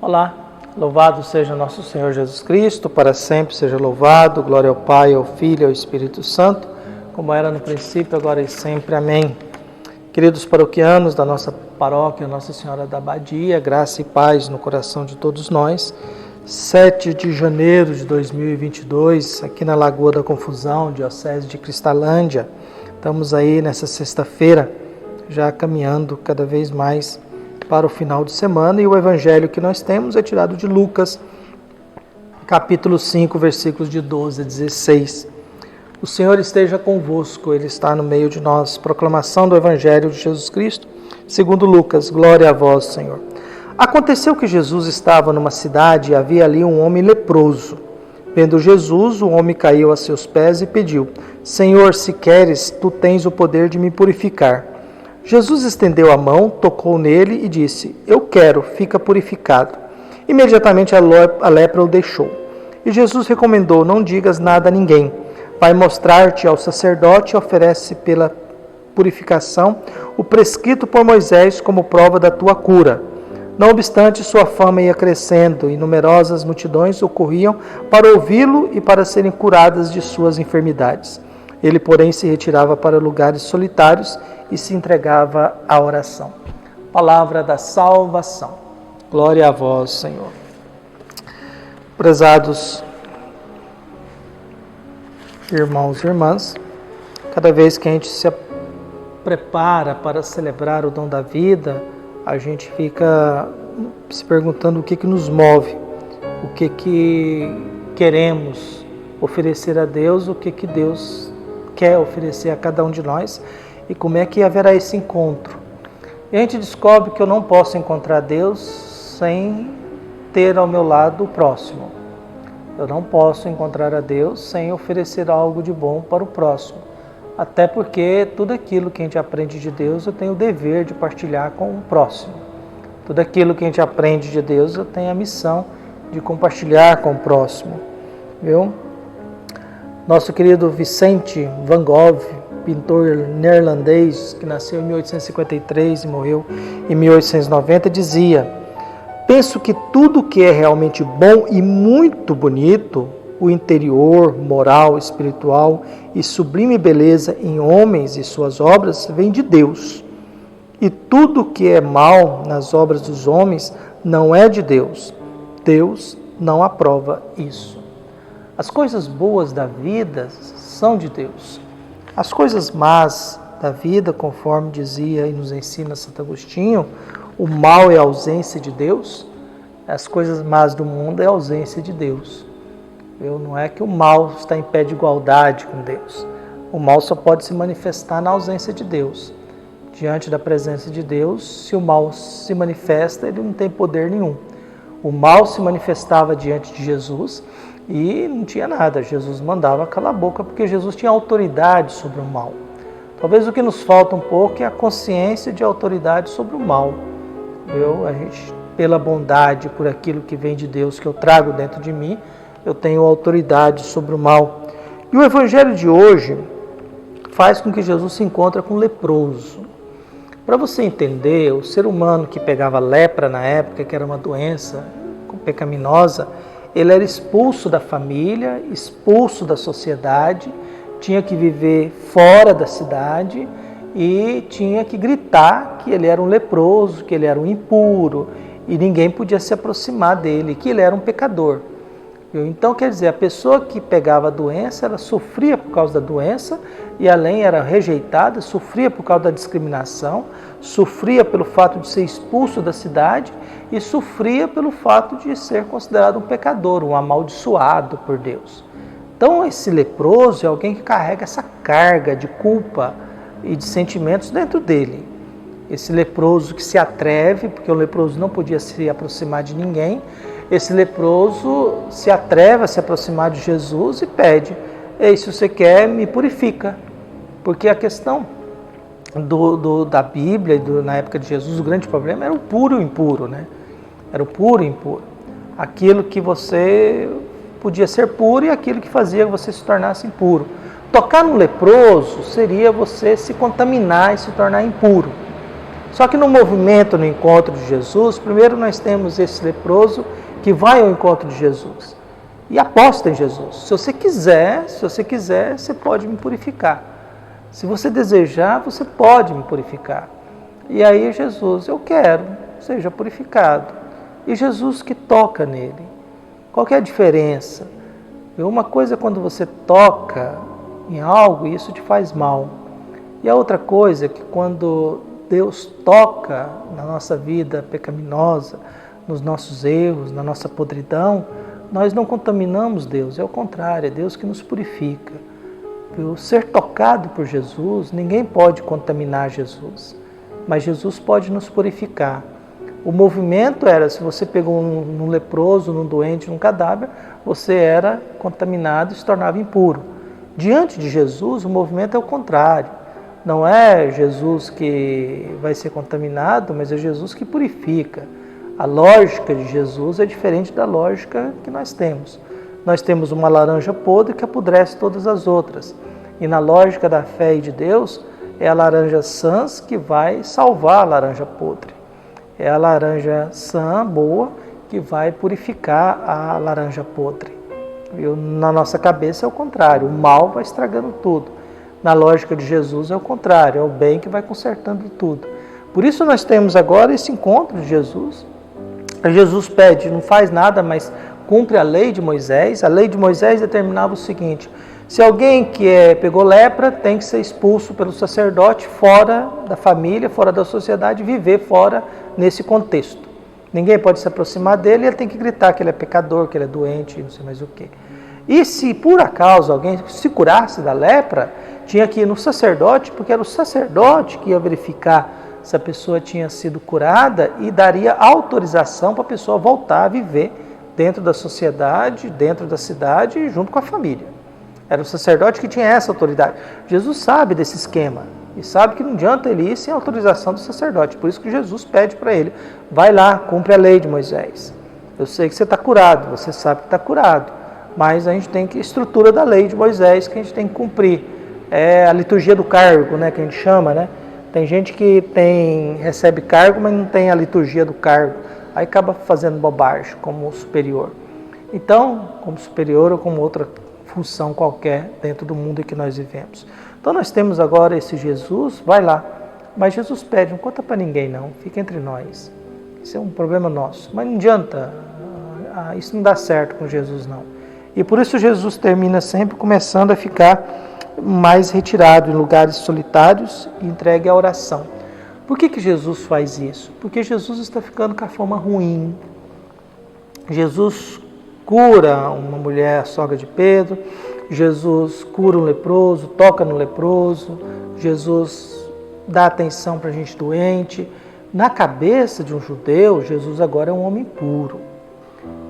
Olá, louvado seja nosso Senhor Jesus Cristo, para sempre seja louvado, glória ao Pai, ao Filho e ao Espírito Santo, como era no princípio, agora e sempre. Amém. Queridos paroquianos da nossa paróquia, Nossa Senhora da Abadia, graça e paz no coração de todos nós. 7 de janeiro de 2022, aqui na Lagoa da Confusão, Diocese de Cristalândia. Estamos aí nessa sexta-feira, já caminhando cada vez mais para o final de semana, e o evangelho que nós temos é tirado de Lucas, capítulo 5, versículos de 12 a 16. O Senhor esteja convosco, Ele está no meio de nós. Proclamação do evangelho de Jesus Cristo, segundo Lucas. Glória a vós, Senhor. Aconteceu que Jesus estava numa cidade e havia ali um homem leproso. Vendo Jesus, o homem caiu a seus pés e pediu: Senhor, se queres, tu tens o poder de me purificar. Jesus estendeu a mão, tocou nele e disse: Eu quero, fica purificado. Imediatamente a lepra o deixou. E Jesus recomendou: Não digas nada a ninguém. Vai mostrar-te ao sacerdote e oferece pela purificação o prescrito por Moisés como prova da tua cura. Não obstante, sua fama ia crescendo e numerosas multidões ocorriam para ouvi-lo e para serem curadas de suas enfermidades. Ele, porém, se retirava para lugares solitários e se entregava à oração. Palavra da salvação. Glória a vós, Senhor. Prezados irmãos e irmãs, cada vez que a gente se prepara para celebrar o dom da vida, a gente fica se perguntando o que nos move, o que queremos oferecer a Deus, o que Deus quer oferecer a cada um de nós e como é que haverá esse encontro. E a gente descobre que eu não posso encontrar Deus sem ter ao meu lado o próximo. Eu não posso encontrar a Deus sem oferecer algo de bom para o próximo. Até porque tudo aquilo que a gente aprende de Deus, eu tenho o dever de partilhar com o próximo. Tudo aquilo que a gente aprende de Deus, eu tenho a missão de compartilhar com o próximo. Viu? Nosso querido Vicente Van Gogh, pintor neerlandês, que nasceu em 1853 e morreu em 1890, dizia: penso que tudo que é realmente bom e muito bonito, o interior, moral, espiritual e sublime beleza em homens e suas obras, vem de Deus. E tudo que é mal nas obras dos homens não é de Deus. Deus não aprova isso. As coisas boas da vida são de Deus. As coisas más da vida, conforme dizia e nos ensina Santo Agostinho, o mal é a ausência de Deus. As coisas más do mundo é a ausência de Deus. Não é que o mal está em pé de igualdade com Deus. O mal só pode se manifestar na ausência de Deus. Diante da presença de Deus, se o mal se manifesta, ele não tem poder nenhum. O mal se manifestava diante de Jesus e não tinha nada. Jesus mandava calar a boca porque Jesus tinha autoridade sobre o mal. Talvez o que nos falta um pouco é a consciência de autoridade sobre o mal. A gente, pela bondade, por aquilo que vem de Deus, que eu trago dentro de mim, eu tenho autoridade sobre o mal. E o evangelho de hoje faz com que Jesus se encontre com um leproso. Para você entender, o ser humano que pegava lepra na época, que era uma doença pecaminosa, ele era expulso da família, expulso da sociedade, tinha que viver fora da cidade e tinha que gritar que ele era um leproso, que ele era um impuro e ninguém podia se aproximar dele, que ele era um pecador. Então, quer dizer, a pessoa que pegava a doença, ela sofria por causa da doença e além era rejeitada, sofria por causa da discriminação, sofria pelo fato de ser expulso da cidade e sofria pelo fato de ser considerado um pecador, um amaldiçoado por Deus. Então, esse leproso é alguém que carrega essa carga de culpa e de sentimentos dentro dele. Esse leproso que se atreve, porque o leproso não podia se aproximar de ninguém, esse leproso se atreve a se aproximar de Jesus e pede: ei, se você quer, me purifica. Porque a questão da Bíblia, na época de Jesus, o grande problema era o puro e o impuro, né? Era o puro e impuro. Aquilo que você podia ser puro e aquilo que fazia você se tornasse impuro. Tocar no leproso seria você se contaminar e se tornar impuro. Só que no movimento, no encontro de Jesus, primeiro nós temos esse leproso que vai ao encontro de Jesus e aposta em Jesus. Se você quiser, você pode me purificar. Se você desejar, você pode me purificar. E aí Jesus, eu quero, seja purificado. E Jesus que toca nele. Qual que é a diferença? Uma coisa é quando você toca em algo e isso te faz mal. E a outra coisa é que quando Deus toca na nossa vida pecaminosa, nos nossos erros, na nossa podridão, nós não contaminamos Deus, é o contrário, é Deus que nos purifica. Por ser tocado por Jesus, ninguém pode contaminar Jesus, mas Jesus pode nos purificar. O movimento era, se você pegou num leproso, num doente, num cadáver, você era contaminado e se tornava impuro. Diante de Jesus, o movimento é o contrário. Não é Jesus que vai ser contaminado, mas é Jesus que purifica. A lógica de Jesus é diferente da lógica que nós temos. Nós temos uma laranja podre que apodrece todas as outras. E na lógica da fé e de Deus, é a laranja sã que vai salvar a laranja podre. É a laranja sã, boa, que vai purificar a laranja podre. Na nossa cabeça é o contrário, o mal vai estragando tudo. Na lógica de Jesus é o contrário, é o bem que vai consertando tudo. Por isso nós temos agora esse encontro de Jesus. Jesus pede, não faz nada, mas cumpre a lei de Moisés. A lei de Moisés determinava o seguinte: se alguém que pegou lepra, tem que ser expulso pelo sacerdote fora da família, fora da sociedade, viver fora nesse contexto. Ninguém pode se aproximar dele, ele tem que gritar que ele é pecador, que ele é doente, não sei mais o quê. E se por acaso alguém se curasse da lepra, tinha que ir no sacerdote, porque era o sacerdote que ia verificar se a pessoa tinha sido curada e daria autorização para a pessoa voltar a viver dentro da sociedade, dentro da cidade e junto com a família. Era o sacerdote que tinha essa autoridade. Jesus sabe desse esquema e sabe que não adianta ele ir sem autorização do sacerdote. Por isso que Jesus pede para ele: vai lá, cumpre a lei de Moisés. Eu sei que você está curado, você sabe que está curado, mas a gente tem que, estrutura da lei de Moisés que a gente tem que cumprir. É a liturgia do cargo, né, que a gente chama, né? Tem gente que recebe cargo, mas não tem a liturgia do cargo. Aí acaba fazendo bobagem como superior. Então, como superior ou como outra função qualquer dentro do mundo em que nós vivemos. Então nós temos agora esse Jesus, vai lá. Mas Jesus pede, não conta para ninguém não, fica entre nós. Isso é um problema nosso. Mas não adianta, isso não dá certo com Jesus não. E por isso Jesus termina sempre começando a ficar mais retirado em lugares solitários e entregue à oração. Por que Jesus faz isso? Porque Jesus está ficando com a fama ruim. Jesus cura uma mulher, a sogra de Pedro. Jesus cura um leproso, toca no leproso. Jesus dá atenção para a gente doente. Na cabeça de um judeu, Jesus agora é um homem puro.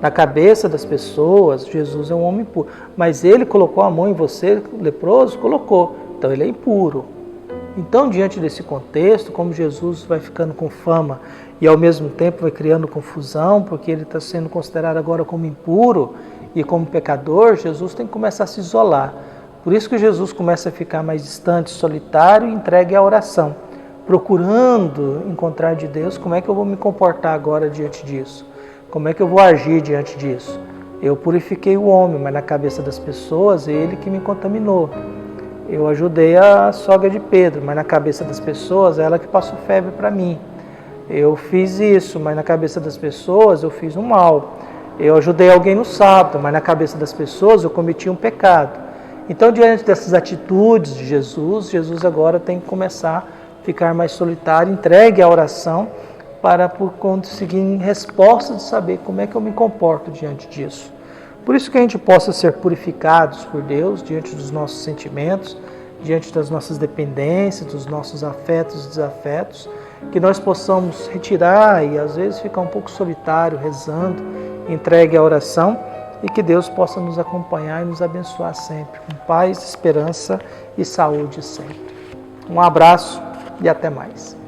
Na cabeça das pessoas, Jesus é um homem puro. Mas ele colocou a mão em você, leproso? Colocou. Então ele é impuro. Então, diante desse contexto, como Jesus vai ficando com fama e ao mesmo tempo vai criando confusão, porque ele está sendo considerado agora como impuro e como pecador, Jesus tem que começar a se isolar. Por isso que Jesus começa a ficar mais distante, solitário e entregue à oração, procurando encontrar de Deus como é que eu vou me comportar agora diante disso. Como é que eu vou agir diante disso? Eu purifiquei o homem, mas na cabeça das pessoas, ele que me contaminou. Eu ajudei a sogra de Pedro, mas na cabeça das pessoas, ela que passou febre para mim. Eu fiz isso, mas na cabeça das pessoas, eu fiz um mal. Eu ajudei alguém no sábado, mas na cabeça das pessoas, eu cometi um pecado. Então, diante dessas atitudes de Jesus, Jesus agora tem que começar a ficar mais solitário, entregue à oração, para conseguir resposta de saber como é que eu me comporto diante disso. Por isso que a gente possa ser purificados por Deus diante dos nossos sentimentos, diante das nossas dependências, dos nossos afetos e desafetos, que nós possamos retirar e às vezes ficar um pouco solitário, rezando, entregue à oração, e que Deus possa nos acompanhar e nos abençoar sempre, com paz, esperança e saúde sempre. Um abraço e até mais.